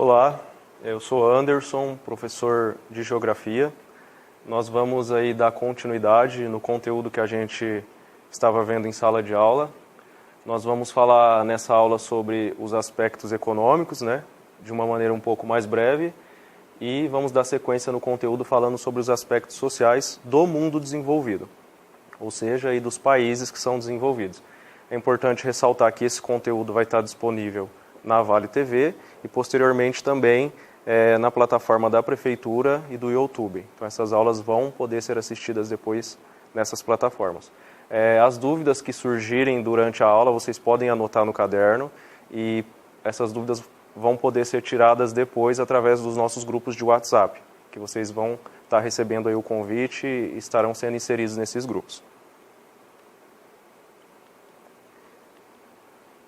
Olá, eu sou Anderson, professor de Geografia. Nós vamos aí dar continuidade no conteúdo que a gente estava vendo em sala de aula. Nós vamos falar nessa aula sobre os aspectos econômicos, de uma maneira um pouco mais breve, e vamos dar sequência no conteúdo falando sobre os aspectos sociais do mundo desenvolvido, ou seja, aí dos países que são desenvolvidos. É importante ressaltar que esse conteúdo vai estar disponível na Vale TV e posteriormente também na plataforma da Prefeitura e do YouTube. Então essas aulas vão poder ser assistidas depois nessas plataformas. As dúvidas que surgirem durante a aula vocês podem anotar no caderno e essas dúvidas vão poder ser tiradas depois através dos nossos grupos de WhatsApp, que vocês vão estar recebendo aí o convite e estarão sendo inseridos nesses grupos.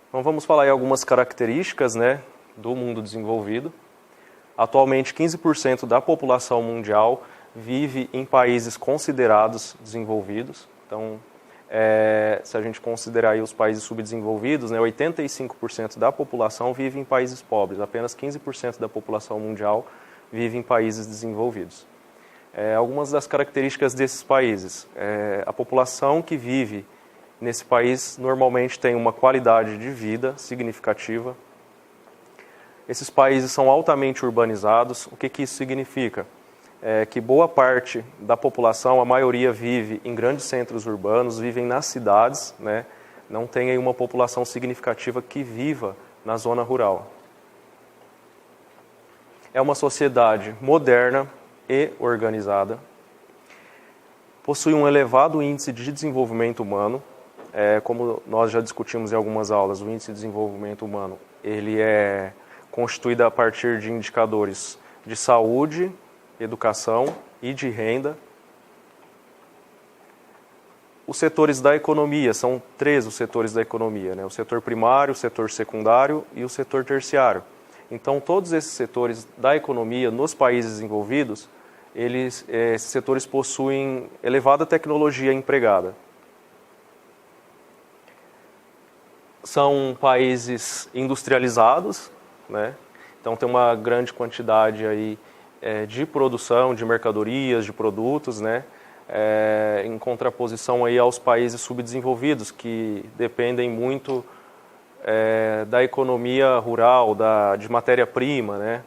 Então vamos falar aí algumas características do mundo desenvolvido. Atualmente 15% da população mundial vive em países considerados desenvolvidos. Então, se a gente considerar aí os países subdesenvolvidos, 85% da população vive em países pobres, apenas 15% da população mundial vive em países desenvolvidos. Algumas das características desses países, a população que vive nesse país normalmente tem uma qualidade de vida significativa. Esses países são altamente urbanizados. O que isso significa? Que boa parte da população, a maioria vive em grandes centros urbanos, vivem nas cidades, não tem aí uma população significativa que viva na zona rural. É uma sociedade moderna e organizada. Possui um elevado índice de desenvolvimento humano. Como nós já discutimos em algumas aulas, o índice de desenvolvimento humano ele é constituído a partir de indicadores de saúde, educação e de renda. Os setores da economia, são 3 os setores da economia, o setor primário, o setor secundário e o setor terciário. Então, todos esses setores da economia nos países desenvolvidos, esses setores possuem elevada tecnologia empregada. São países industrializados, então tem uma grande quantidade aí, de produção, de mercadorias, de produtos, em contraposição aí aos países subdesenvolvidos, que dependem muito da economia rural, de matéria-prima.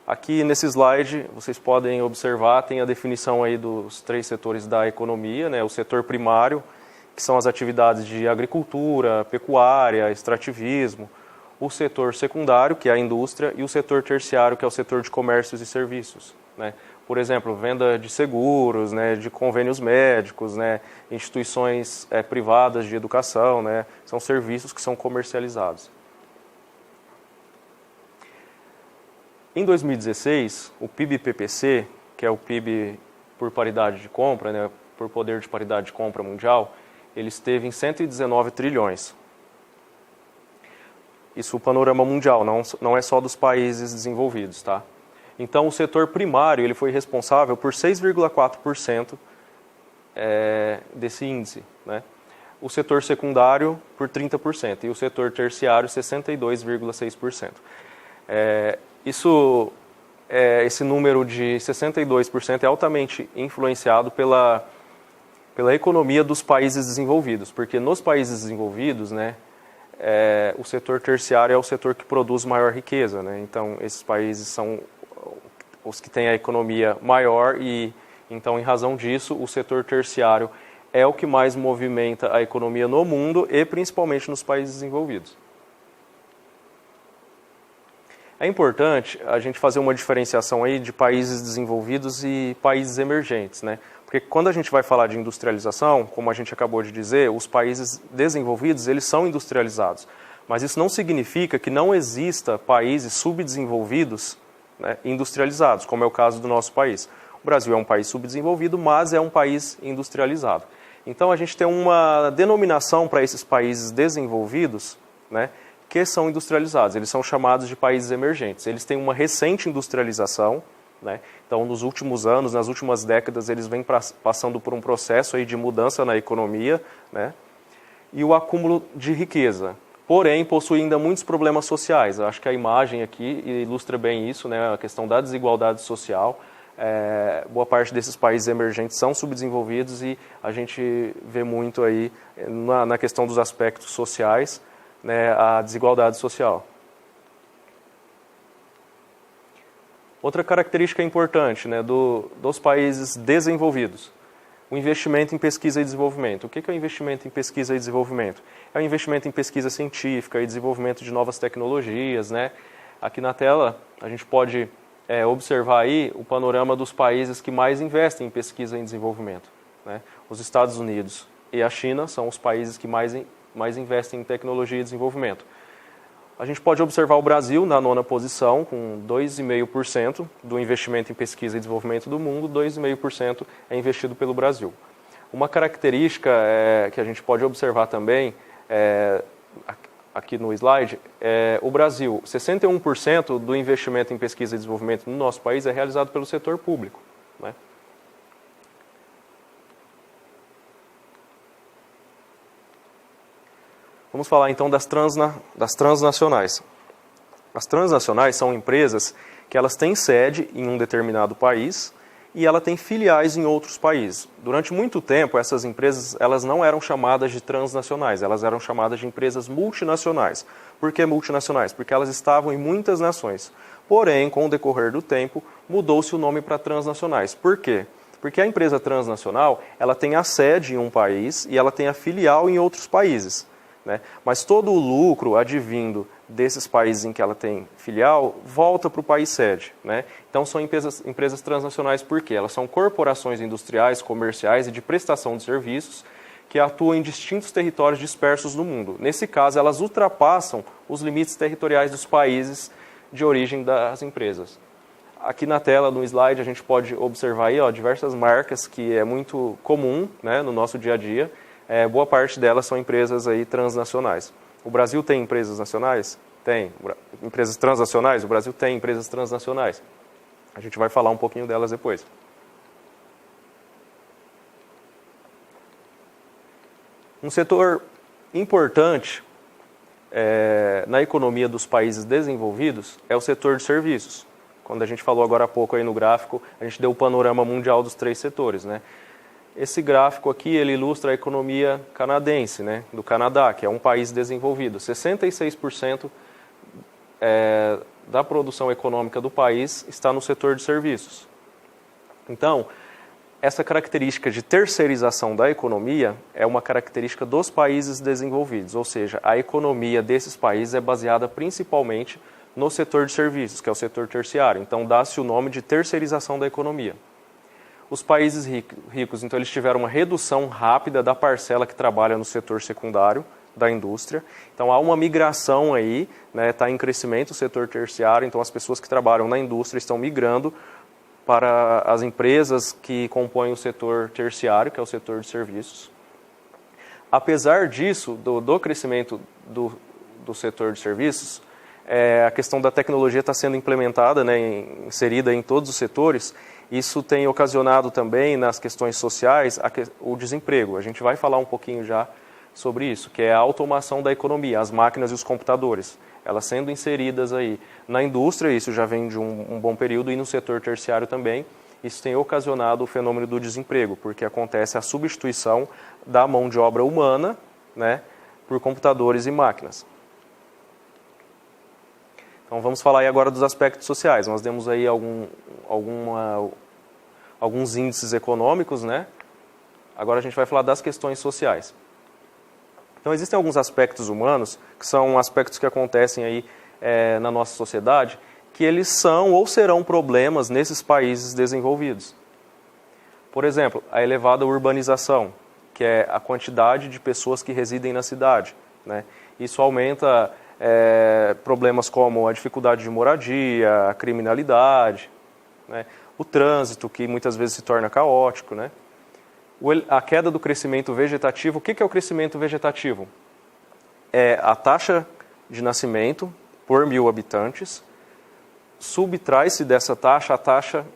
Aqui nesse slide vocês podem observar, tem a definição aí dos 3 setores da economia, o setor primário, que são as atividades de agricultura, pecuária, extrativismo, o setor secundário, que é a indústria, e o setor terciário, que é o setor de comércios e serviços. Por exemplo, venda de seguros, de convênios médicos, instituições privadas de educação, são serviços que são comercializados. Em 2016, o PIB-PPC, que é o PIB por paridade de compra, por poder de paridade de compra mundial, ele esteve em 119 trilhões. Isso o panorama mundial, não é só dos países desenvolvidos, tá? Então, o setor primário ele foi responsável por 6,4% desse índice, O setor secundário por 30% e o setor terciário 62,6%. Esse número de 62% é altamente influenciado pela economia dos países desenvolvidos, porque nos países desenvolvidos, o setor terciário é o setor que produz maior riqueza, Então, esses países são os que têm a economia maior e, então, em razão disso, o setor terciário é o que mais movimenta a economia no mundo e principalmente nos países desenvolvidos. É importante a gente fazer uma diferenciação aí de países desenvolvidos e países emergentes, Porque quando a gente vai falar de industrialização, como a gente acabou de dizer, os países desenvolvidos, eles são industrializados. Mas isso não significa que não exista países subdesenvolvidos, industrializados, como é o caso do nosso país. O Brasil é um país subdesenvolvido, mas é um país industrializado. Então a gente tem uma denominação para esses países desenvolvidos, que são industrializados. Eles são chamados de países emergentes. Eles têm uma recente industrialização, Então, nos últimos anos, nas últimas décadas, eles vêm passando por um processo aí de mudança na economia, E o acúmulo de riqueza. porém possui ainda muitos problemas sociais. Eu acho que a imagem aqui ilustra bem isso, né? A questão da desigualdade social. Boa parte desses países emergentes são subdesenvolvidos e a gente vê muito aí na questão dos aspectos sociais, né, a desigualdade social. Outra característica importante, né, dos países desenvolvidos, o investimento em pesquisa e desenvolvimento. O que é o investimento em pesquisa e desenvolvimento? É o investimento em pesquisa científica e desenvolvimento de novas tecnologias, né? Aqui na tela a gente pode observar aí o panorama dos países que mais investem em pesquisa e desenvolvimento, né? Os Estados Unidos e a China são os países que mais investem em tecnologia e desenvolvimento. A gente pode observar o Brasil na 9ª posição, com 2,5% do investimento em pesquisa e desenvolvimento do mundo, 2,5% é investido pelo Brasil. Uma característica que a gente pode observar também, aqui no slide, o Brasil, 61% do investimento em pesquisa e desenvolvimento no nosso país é realizado pelo setor público, né? Vamos falar então das transnacionais. As transnacionais são empresas que elas têm sede em um determinado país e ela tem filiais em outros países. Durante muito tempo, essas empresas elas não eram chamadas de transnacionais, elas eram chamadas de empresas multinacionais. Por que multinacionais? Porque elas estavam em muitas nações. Porém, com o decorrer do tempo, mudou-se o nome para transnacionais. Por quê? Porque a empresa transnacional ela tem a sede em um país e ela tem a filial em outros países, né? Mas todo o lucro advindo desses países em que ela tem filial volta para o país sede, né? Então são empresas transnacionais porque elas são corporações industriais, comerciais e de prestação de serviços que atuam em distintos territórios dispersos no mundo. Nesse caso, elas ultrapassam os limites territoriais dos países de origem das empresas. Aqui na tela, no slide, a gente pode observar aí, diversas marcas que é muito comum, né, no nosso dia a dia. Boa parte delas são empresas aí transnacionais. O Brasil tem empresas nacionais? Tem. Empresas transnacionais? O Brasil tem empresas transnacionais. A gente vai falar um pouquinho delas depois. Um setor importante na economia dos países desenvolvidos é o setor de serviços. Quando a gente falou agora há pouco aí no gráfico, a gente deu o panorama mundial dos 3 setores, né? Esse gráfico aqui, ele ilustra a economia canadense, né, do Canadá, que é um país desenvolvido. 66% da produção econômica do país está no setor de serviços. Então, essa característica de terceirização da economia é uma característica dos países desenvolvidos, ou seja, a economia desses países é baseada principalmente no setor de serviços, que é o setor terciário. Então, dá-se o nome de terceirização da economia. Os países ricos, então, eles tiveram uma redução rápida da parcela que trabalha no setor secundário da indústria. Então, há uma migração aí, né, está em crescimento o setor terciário, então as pessoas que trabalham na indústria estão migrando para as empresas que compõem o setor terciário, que é o setor de serviços. Apesar disso, do crescimento do setor de serviços, a questão da tecnologia está sendo implementada, né, inserida em todos os setores. Isso tem ocasionado também, nas questões sociais, o desemprego. A gente vai falar um pouquinho já sobre isso, que é a automação da economia, as máquinas e os computadores. Elas sendo inseridas aí na indústria, isso já vem de um bom período, e no setor terciário também, isso tem ocasionado o fenômeno do desemprego, porque acontece a substituição da mão de obra humana, né, por computadores e máquinas. Então vamos falar aí agora dos aspectos sociais. Nós demos aí alguns índices econômicos, né? Agora a gente vai falar das questões sociais. Então existem alguns aspectos humanos, que são aspectos que acontecem aí na nossa sociedade, que eles são ou serão problemas nesses países desenvolvidos. Por exemplo, a elevada urbanização, que é a quantidade de pessoas que residem na cidade, né? Isso aumenta problemas como a dificuldade de moradia, a criminalidade, né? O trânsito, que muitas vezes se torna caótico, né? A queda do crescimento vegetativo. O que é o crescimento vegetativo? É a taxa de nascimento por 1.000 habitantes, subtrai-se dessa taxa a taxa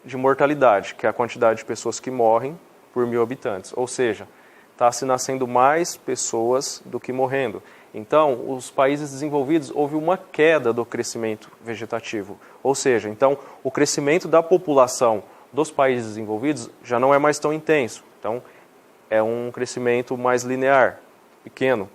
de mortalidade, que é a quantidade de pessoas que morrem por 1.000 habitantes. Ou seja, está se nascendo mais pessoas do que morrendo. Então, os países desenvolvidos, houve uma queda do crescimento vegetativo. Ou seja, então, o crescimento da população dos países desenvolvidos já não é mais tão intenso. Então, é um crescimento mais linear, pequeno.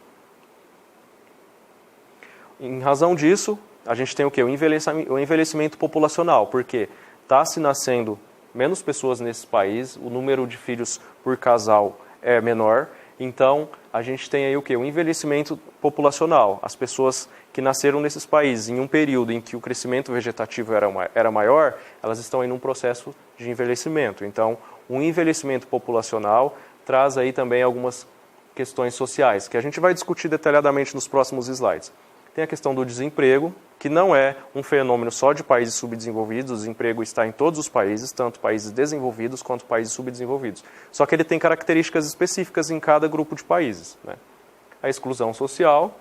Em razão disso, a gente tem o quê? O envelhecimento populacional, porque está se nascendo menos pessoas nesses países, o número de filhos por casal é menor, então a gente tem aí o quê? O envelhecimento populacional. As pessoas que nasceram nesses países em um período em que o crescimento vegetativo era maior, elas estão em um processo de envelhecimento. Então, o envelhecimento populacional traz aí também algumas questões sociais, que a gente vai discutir detalhadamente nos próximos slides. Tem a questão do desemprego, que não é um fenômeno só de países subdesenvolvidos, o desemprego está em todos os países, tanto países desenvolvidos quanto países subdesenvolvidos. Só que ele tem características específicas em cada grupo de países, né? A exclusão social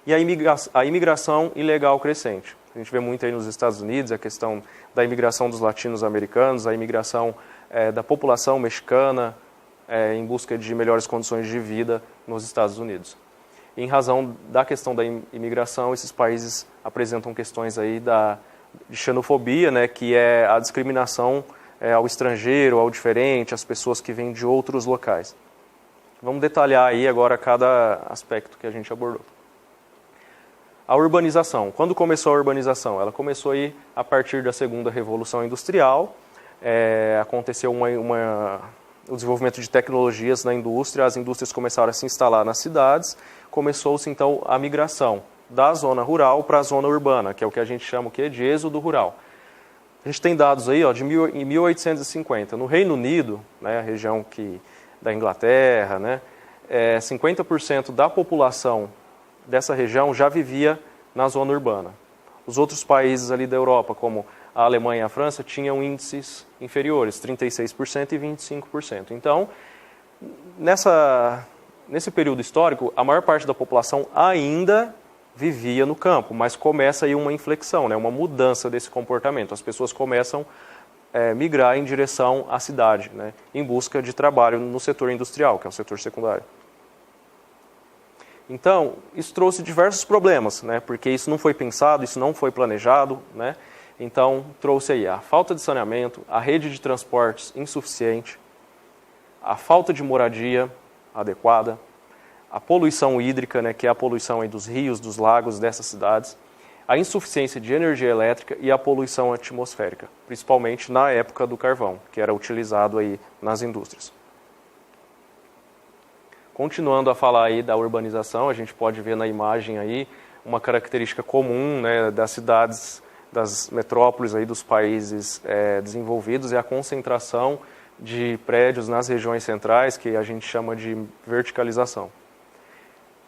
e a imigração ilegal crescente. A gente vê muito aí nos Estados Unidos a questão da imigração dos latinos-americanos, a imigração da população mexicana em busca de melhores condições de vida nos Estados Unidos. Em razão da questão da imigração, esses países apresentam questões aí de xenofobia, né, que é a discriminação ao estrangeiro, ao diferente, às pessoas que vêm de outros locais. Vamos detalhar aí agora cada aspecto que a gente abordou. A urbanização. Quando começou a urbanização? Ela começou aí a partir da segunda revolução industrial. Aconteceu o desenvolvimento de tecnologias na indústria, as indústrias começaram a se instalar nas cidades, começou-se então a migração da zona rural para a zona urbana, que é o que a gente chama de êxodo rural. A gente tem dados aí em 1850. No Reino Unido, né, a região da Inglaterra, né, 50% da população dessa região já vivia na zona urbana. Os outros países ali da Europa, como a Alemanha e a França, tinham índices inferiores, 36% e 25%. Então, nesse período histórico, a maior parte da população ainda vivia no campo, mas começa aí uma inflexão, né, uma mudança desse comportamento. As pessoas começam a migrar em direção à cidade, né, em busca de trabalho no setor industrial, que é o setor secundário. Então, isso trouxe diversos problemas, né, porque isso não foi pensado, isso não foi planejado, né. Então, trouxe aí a falta de saneamento, a rede de transportes insuficiente, a falta de moradia adequada, a poluição hídrica, né, que é a poluição aí dos rios, dos lagos dessas cidades, a insuficiência de energia elétrica e a poluição atmosférica, principalmente na época do carvão, que era utilizado aí nas indústrias. Continuando a falar aí da urbanização, a gente pode ver na imagem aí uma característica comum, né, das cidades, das metrópoles aí dos países desenvolvidos, é a concentração de prédios nas regiões centrais, que a gente chama de verticalização.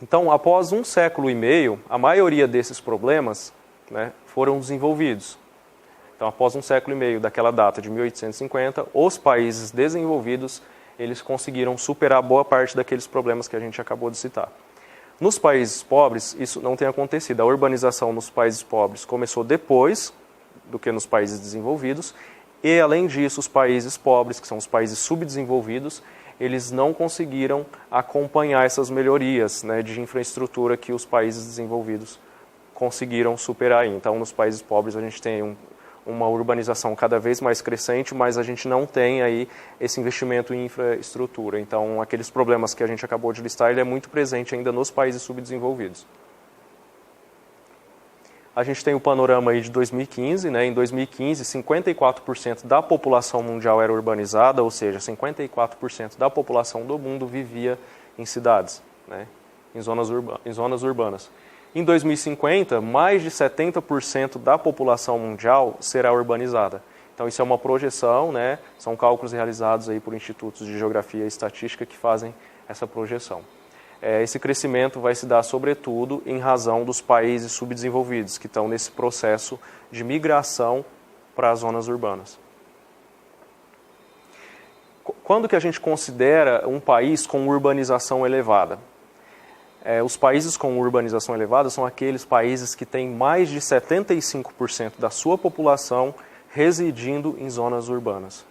Então, após 1,5 séculos, a maioria desses problemas, né, foram desenvolvidos. Então, após 1,5 séculos daquela data de 1850, os países desenvolvidos eles conseguiram superar boa parte daqueles problemas que a gente acabou de citar. Nos países pobres, isso não tem acontecido. A urbanização nos países pobres começou depois do que nos países desenvolvidos, e, além disso, os países pobres, que são os países subdesenvolvidos, eles não conseguiram acompanhar essas melhorias, né, de infraestrutura que os países desenvolvidos conseguiram superar. Então, nos países pobres, a gente tem uma urbanização cada vez mais crescente, mas a gente não tem aí esse investimento em infraestrutura. Então, aqueles problemas que a gente acabou de listar, ele é muito presente ainda nos países subdesenvolvidos. A gente tem o panorama aí de 2015, né? Em 2015, 54% da população mundial era urbanizada, ou seja, 54% da população do mundo vivia em cidades, né? Em zonas urbanas. Em 2050, mais de 70% da população mundial será urbanizada. Então, isso é uma projeção, né? São cálculos realizados aí por institutos de geografia e estatística que fazem essa projeção. Esse crescimento vai se dar, sobretudo, em razão dos países subdesenvolvidos, que estão nesse processo de migração para as zonas urbanas. Quando que a gente considera um país com urbanização elevada? Os países com urbanização elevada são aqueles países que têm mais de 75% da sua população residindo em zonas urbanas.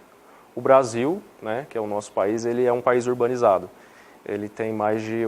O Brasil, né, que é o nosso país, ele é um país urbanizado. Ele tem mais de